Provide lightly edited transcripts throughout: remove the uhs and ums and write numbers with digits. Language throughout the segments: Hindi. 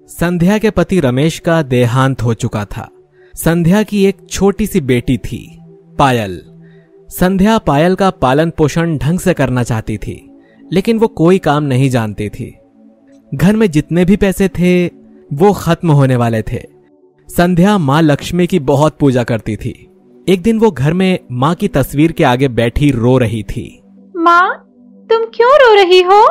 संध्या के पति रमेश का देहांत हो चुका था। संध्या की एक छोटी सी बेटी थी, पायल। संध्या पायल का पालन पोषण ढंग से करना चाहती थी, लेकिन वो कोई काम नहीं जानती थी। घर में जितने भी पैसे थे वो खत्म होने वाले थे। संध्या मां लक्ष्मी की बहुत पूजा करती थी। एक दिन वो घर में मां की तस्वीर के आगे बैठी रो रही थी। मां, तुम क्यों रो रही हो?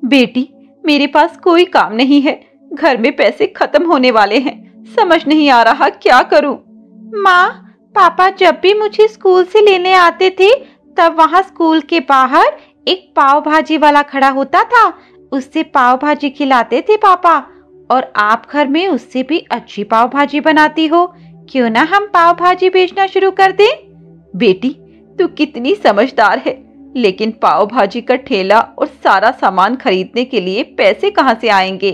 बेटी, मेरे पास कोई काम नहीं है, घर में पैसे खत्म होने वाले हैं, समझ नहीं आ रहा क्या करूं। माँ, पापा जब भी मुझे स्कूल से लेने आते थे तब वहाँ स्कूल के बाहर एक पाव भाजी वाला खड़ा होता था, उससे पाव भाजी खिलाते थे पापा। और आप घर में उससे भी अच्छी पाव भाजी बनाती हो, क्यों ना हम पाव भाजी बेचना शुरू कर दें? बेटी, तू कितनी समझदार है, लेकिन पाव भाजी का ठेला और सारा सामान खरीदने के लिए पैसे कहाँ से आएंगे?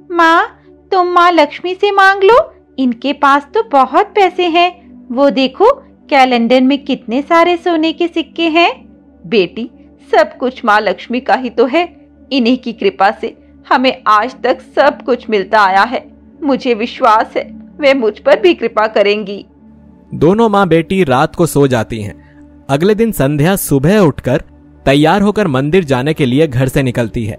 माँ, तुम माँ लक्ष्मी से मांग लो, इनके पास तो बहुत पैसे हैं। वो देखो कैलेंडर में कितने सारे सोने के सिक्के हैं। बेटी, सब कुछ माँ लक्ष्मी का ही तो है, इन्हीं की कृपा से हमें आज तक सब कुछ मिलता आया है। मुझे विश्वास है वे मुझ पर भी कृपा करेंगी। दोनों माँ बेटी रात को सो जाती हैं। अगले दिन संध्या सुबह उठकर तैयार होकर मंदिर जाने के लिए घर से निकलती है।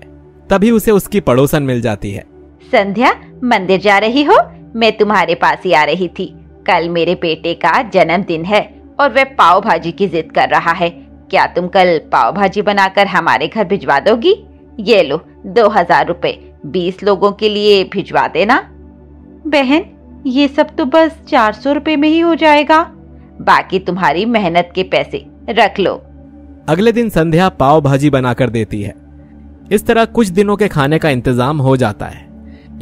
तभी उसे उसकी पड़ोसन मिल जाती है। संध्या, मंदिर जा रही हो? मैं तुम्हारे पास ही आ रही थी। कल मेरे बेटे का जन्मदिन है और वह पाव भाजी की जिद कर रहा है। क्या तुम कल पाव भाजी बनाकर हमारे घर भिजवा दोगी? ये लो 2000 रुपए, 20 लोगों के लिए भिजवा देना। बहन, ये सब तो बस 400 रुपए में ही हो जाएगा, बाकी तुम्हारी मेहनत के पैसे रख लो। अगले दिन संध्या पाव भाजी बनाकर देती है। इस तरह कुछ दिनों के खाने का इंतजाम हो जाता है।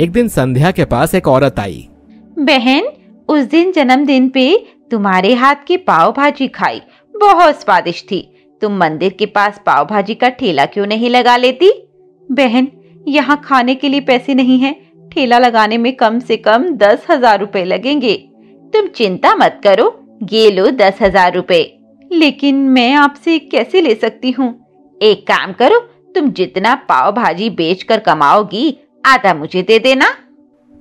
एक दिन संध्या के पास एक औरत आई। बहन, उस दिन जन्मदिन पे तुम्हारे हाथ की पाव भाजी खाई, बहुत स्वादिष्ट थी। तुम मंदिर के पास पाव भाजी का ठेला क्यों नहीं लगा लेती? बहन, यहाँ खाने के लिए पैसे नहीं हैं, ठेला लगाने में कम से कम 10,000 रुपए लगेंगे। तुम चिंता मत करो, ये लो 10,000 रुपए। लेकिन मैं आपसे कैसे ले सकती हूँ? एक काम करो, तुम जितना पाव भाजी बेचकर कमाओगी आधा मुझे दे देना।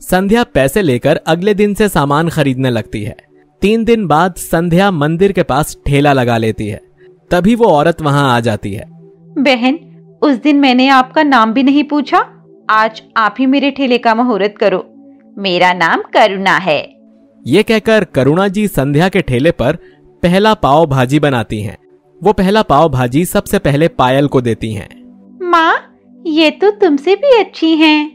संध्या पैसे लेकर अगले दिन से सामान खरीदने लगती है। 3 दिन बाद संध्या मंदिर के पास ठेला लगा लेती है। तभी वो औरत वहां आ जाती है। बहन, उस दिन मैंने आपका नाम भी नहीं पूछा, आज आप ही मेरे ठेले का मुहूर्त करो। मेरा नाम करुणा है। ये कहकर करुणा जी संध्या के ठेले पर पहला पाव भाजी बनाती हैं। वो पहला पाव भाजी सबसे पहले पायल को देती हैं। माँ, ये तो तुमसे भी अच्छी हैं।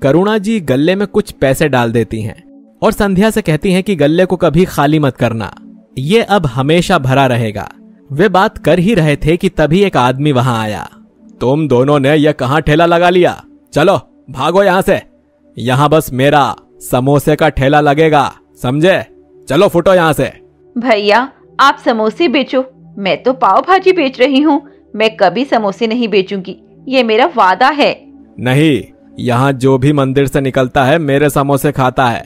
करुणा जी गल्ले में कुछ पैसे डाल देती हैं और संध्या से कहती हैं कि गल्ले को कभी खाली मत करना, ये अब हमेशा भरा रहेगा। वे बात कर ही रहे थे कि तभी एक आदमी वहां आया। तुम दोनों ने यह कहां ठेला लगा लिया? चलो भागो यहां से, यहां बस मेरा समोसे का ठेला लगेगा, समझे? चलो फुटो यहां से। भैया, आप समोसे बेचो, मैं तो पाव भाजी बेच रही हूँ। मैं कभी समोसे नहीं बेचूंगी, ये मेरा वादा है। नहीं, यहाँ जो भी मंदिर से निकलता है मेरे समोसे खाता है।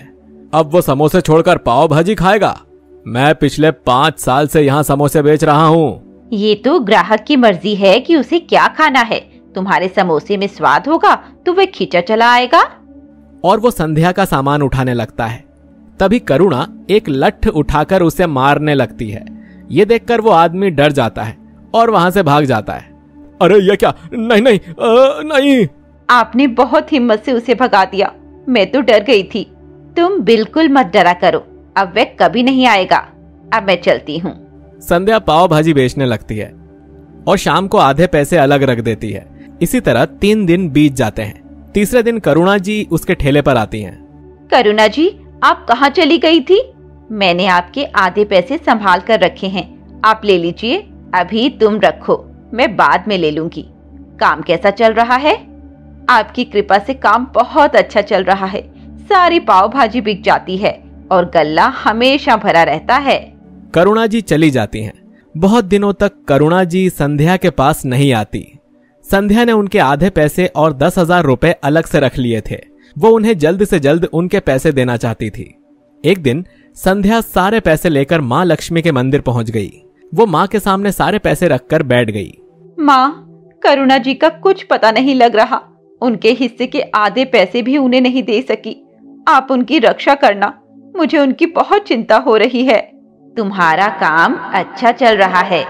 अब वो समोसे छोड़कर पाव भाजी खाएगा? मैं पिछले 5 साल से यहाँ समोसे बेच रहा हूँ। ये तो ग्राहक की मर्जी है कि उसे क्या खाना है। तुम्हारे समोसे में स्वाद होगा तो वह खींचा चला आएगा। और वो संध्या का सामान उठाने लगता है। तभी करुणा एक लठ उठाकर उसे मारने लगती है। ये देखकर वो आदमी डर जाता है और वहां से भाग जाता है। अरे ये क्या? नहीं नहीं नहीं। आपने बहुत हिम्मत से उसे भगा दिया, मैं तो डर गई थी। तुम बिल्कुल मत डरा करो, अब वह कभी नहीं आएगा। अब मैं चलती हूँ। संध्या पाव भाजी बेचने लगती है और शाम को आधे पैसे अलग रख देती है। इसी तरह 3 दिन बीत जाते हैं। तीसरे दिन करुणा जी उसके ठेले पर आती हैं। करुणा जी, आप कहाँ चली गई थी? मैंने आपके आधे पैसे संभाल कर रखे हैं, आप ले लीजिए। अभी तुम रखो, मैं बाद में ले लूंगी। काम कैसा चल रहा है? आपकी कृपा से काम बहुत अच्छा चल रहा है। सारी पाव भाजी बिक जाती है और गल्ला हमेशा भरा रहता है। करुणा जी चली जाती हैं। बहुत दिनों तक करुणा जी संध्या के पास नहीं आती। संध्या ने उनके आधे पैसे और 10,000 रुपए अलग से रख लिए थे। वो उन्हें जल्द से जल्द उनके पैसे देना चाहती थी। एक दिन संध्या सारे पैसे लेकर मां लक्ष्मी के मंदिर पहुंच गई। वो माँ के सामने सारे पैसे रखकर बैठ गई। माँ, करुणा जी का कुछ पता नहीं लग रहा। उनके हिस्से के आधे पैसे भी उन्हें नहीं दे सकी। आप उनकी रक्षा करना, मुझे उनकी बहुत चिंता हो रही है। तुम्हारा काम अच्छा चल रहा है,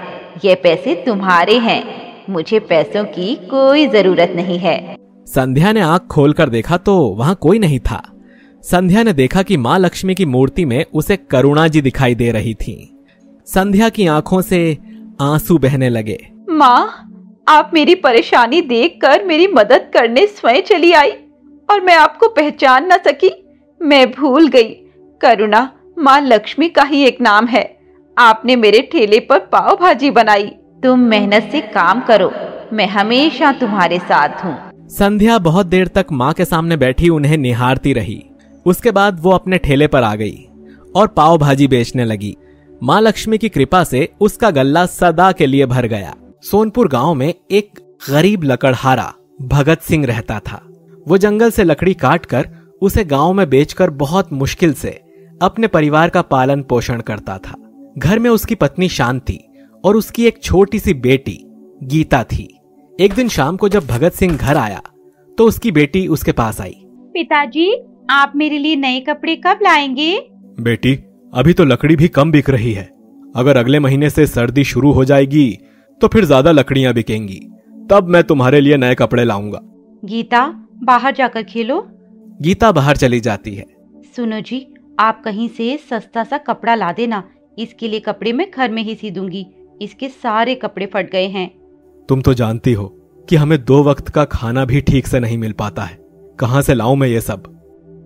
ये पैसे तुम्हारे हैं, मुझे पैसों की कोई जरूरत नहीं है। संध्या ने आंख खोलकर देखा तो वहां कोई नहीं था। संध्या ने देखा कि माँ लक्ष्मी की मूर्ति में उसे करुणा जी दिखाई दे रही थीं। संध्या की आंखों से आंसू बहने लगे। माँ, आप मेरी परेशानी देखकर मेरी मदद करने स्वयं चली आई और मैं आपको पहचान न सकी। मैं भूल गई, करुणा माँ लक्ष्मी का ही एक नाम है। आपने मेरे ठेले पर पाव भाजी बनाई। तुम मेहनत से काम करो, मैं हमेशा तुम्हारे साथ हूँ। संध्या बहुत देर तक माँ के सामने बैठी उन्हें निहारती रही। उसके बाद वो अपने ठेले पर आ गई और पाव भाजी बेचने लगी। माँ लक्ष्मी की कृपा से उसका गल्ला सदा के लिए भर गया। सोनपुर गांव में एक गरीब लकड़हारा भगत सिंह रहता था। वो जंगल से लकड़ी काटकर उसे गांव में बेचकर बहुत मुश्किल से अपने परिवार का पालन पोषण करता था। घर में उसकी पत्नी शांति और उसकी एक छोटी सी बेटी गीता थी। एक दिन शाम को जब भगत सिंह घर आया तो उसकी बेटी उसके पास आई। पिताजी, आप मेरे लिए नए कपड़े कब लाएंगे? बेटी, अभी तो लकड़ी भी कम बिक रही है। अगर अगले महीने से सर्दी शुरू हो जाएगी तो फिर ज्यादा लकड़ियां बिकेंगी, तब मैं तुम्हारे लिए नए कपड़े लाऊंगा। गीता, बाहर जाकर खेलो। गीता बाहर चली जाती है। सुनो जी, आप कहीं से सस्ता सा कपड़ा ला देना। इसके लिए कपड़े मैं घर में ही सी दूंगी। इसके सारे कपड़े फट गए हैं। तुम तो जानती हो कि हमें 2 वक्त का खाना भी ठीक से नहीं मिल पाता है। कहाँ से लाऊं मैं ये सब?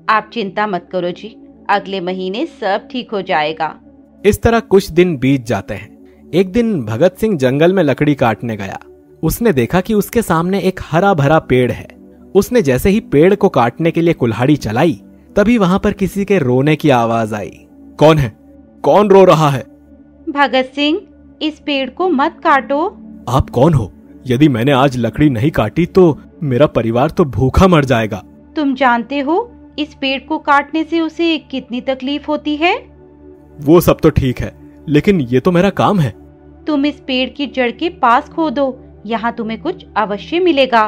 आप चिंता मत करो जी, अगले महीने सब ठीक हो जाएगा। इस तरह कुछ दिन बीत जाते हैं। एक दिन भगत सिंह जंगल में लकड़ी काटने गया। उसने देखा कि उसके सामने एक हरा भरा पेड़ है। उसने जैसे ही पेड़ को काटने के लिए कुल्हाड़ी चलाई, तभी वहां पर किसी के रोने की आवाज आई। कौन है? कौन रो रहा है? भगत सिंह, इस पेड़ को मत काटो। आप कौन हो? यदि मैंने आज लकड़ी नहीं काटी तो मेरा परिवार तो भूखा मर जाएगा। तुम जानते हो इस पेड़ को काटने से उसे कितनी तकलीफ होती है? वो सब तो ठीक है, लेकिन ये तो मेरा काम है। तुम इस पेड़ की जड़ के पास खोदो, यहाँ तुम्हें कुछ अवश्य मिलेगा।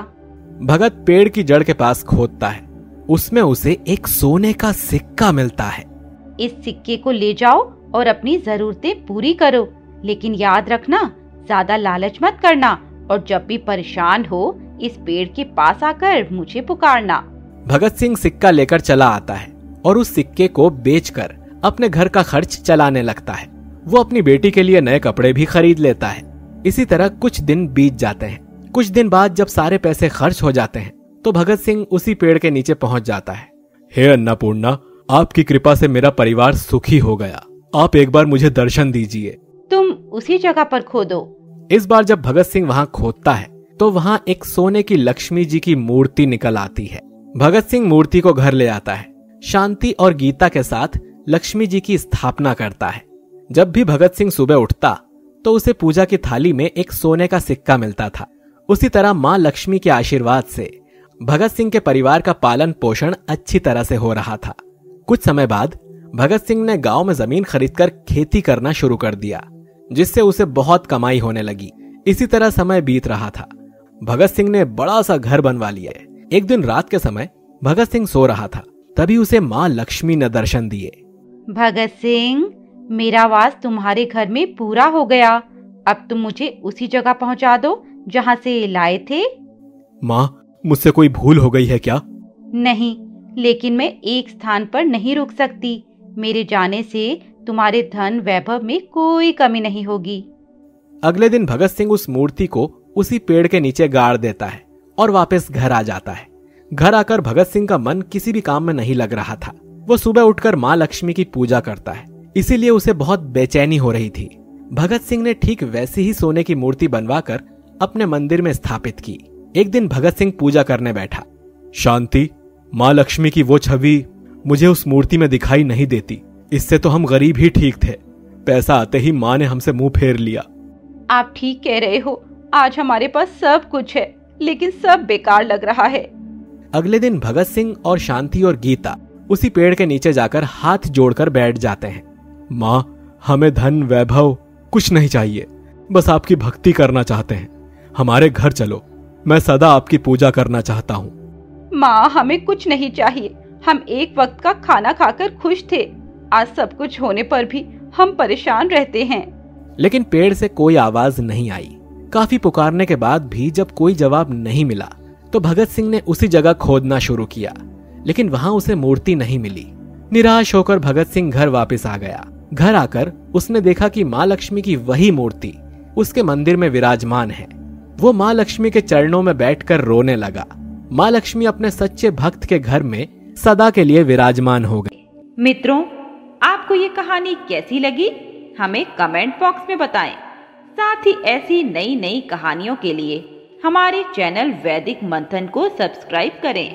भगत पेड़ की जड़ के पास खोदता है। उसमें उसे एक सोने का सिक्का मिलता है। इस सिक्के को ले जाओ और अपनी जरूरतें पूरी करो, लेकिन याद रखना, ज्यादा लालच मत करना और जब भी परेशान हो इस पेड़ के पास आकर मुझे पुकारना। भगत सिंह सिक्का लेकर चला आता है और उस सिक्के को बेचकर अपने घर का खर्च चलाने लगता है। वो अपनी बेटी के लिए नए कपड़े भी खरीद लेता है। इसी तरह कुछ दिन बीत जाते हैं। कुछ दिन बाद जब सारे पैसे खर्च हो जाते हैं तो भगत सिंह उसी पेड़ के नीचे पहुंच जाता है। हे अन्नपूर्णा, आपकी कृपा से मेरा परिवार सुखी हो गया। आप एक बार मुझे दर्शन दीजिए। तुम उसी जगह पर खोदो। इस बार जब भगत सिंह वहां खोदता है तो वहां एक सोने की लक्ष्मी जी की मूर्ति निकल आती है। भगत सिंह मूर्ति को घर ले आता है। शांति और गीता के साथ लक्ष्मी जी की स्थापना करता है। जब भी भगत सिंह सुबह उठता तो उसे पूजा की थाली में एक सोने का सिक्का मिलता था। उसी तरह माँ लक्ष्मी के आशीर्वाद से भगत सिंह के परिवार का पालन पोषण अच्छी तरह से हो रहा था। कुछ समय बाद भगत सिंह ने गांव में जमीन खरीदकर खेती करना शुरू कर दिया, जिससे उसे बहुत कमाई होने लगी। इसी तरह समय बीत रहा था। भगत सिंह ने बड़ा सा घर बनवा लिया। एक दिन रात के समय भगत सिंह सो रहा था, तभी उसे माँ लक्ष्मी ने दर्शन दिए। भगत सिंह, मेरा वास तुम्हारे घर में पूरा हो गया। अब तुम मुझे उसी जगह पहुंचा दो जहां से लाए थे। माँ, मुझसे कोई भूल हो गई है क्या? नहीं, लेकिन मैं एक स्थान पर नहीं रुक सकती। मेरे जाने से तुम्हारे धन वैभव में कोई कमी नहीं होगी। अगले दिन भगत सिंह उस मूर्ति को उसी पेड़ के नीचे गाड़ देता है और वापस घर आ जाता है। घर आकर भगत सिंह का मन किसी भी काम में नहीं लग रहा था। वो सुबह उठकर माँ लक्ष्मी की पूजा करता है, इसीलिए उसे बहुत बेचैनी हो रही थी। भगत सिंह ने ठीक वैसी ही सोने की मूर्ति बनवाकर अपने मंदिर में स्थापित की। एक दिन भगत सिंह पूजा करने बैठा। शांति, माँ लक्ष्मी की वो छवि मुझे उस मूर्ति में दिखाई नहीं देती। इससे तो हम गरीब ही ठीक थे। पैसा आते ही माँ ने हमसे मुंह फेर लिया। आप ठीक कह रहे हो, आज हमारे पास सब कुछ है, लेकिन सब बेकार लग रहा है। अगले दिन भगत सिंह और शांति और गीता उसी पेड़ के नीचे जाकर हाथ जोड़कर बैठ जाते हैं। माँ, हमें धन वैभव कुछ नहीं चाहिए, बस आपकी भक्ति करना चाहते हैं। हमारे घर चलो, मैं सदा आपकी पूजा करना चाहता हूँ। माँ, हमें कुछ नहीं चाहिए। हम एक वक्त का खाना खाकर खुश थे। आज सब कुछ होने पर भी हम परेशान रहते हैं। लेकिन पेड़ से कोई आवाज नहीं आई। काफी पुकारने के बाद भी जब कोई जवाब नहीं मिला तो भगत सिंह ने उसी जगह खोदना शुरू किया, लेकिन वहां उसे मूर्ति नहीं मिली। निराश होकर भगत सिंह घर वापस आ गया। घर आकर उसने देखा कि माँ लक्ष्मी की वही मूर्ति उसके मंदिर में विराजमान है। वो माँ लक्ष्मी के चरणों में बैठकर रोने लगा। माँ लक्ष्मी अपने सच्चे भक्त के घर में सदा के लिए विराजमान हो गई। मित्रों, आपको ये कहानी कैसी लगी हमें कमेंट बॉक्स में बताएं। साथ ही ऐसी नई नई कहानियों के लिए हमारे चैनल वैदिक मंथन को सब्सक्राइब करें।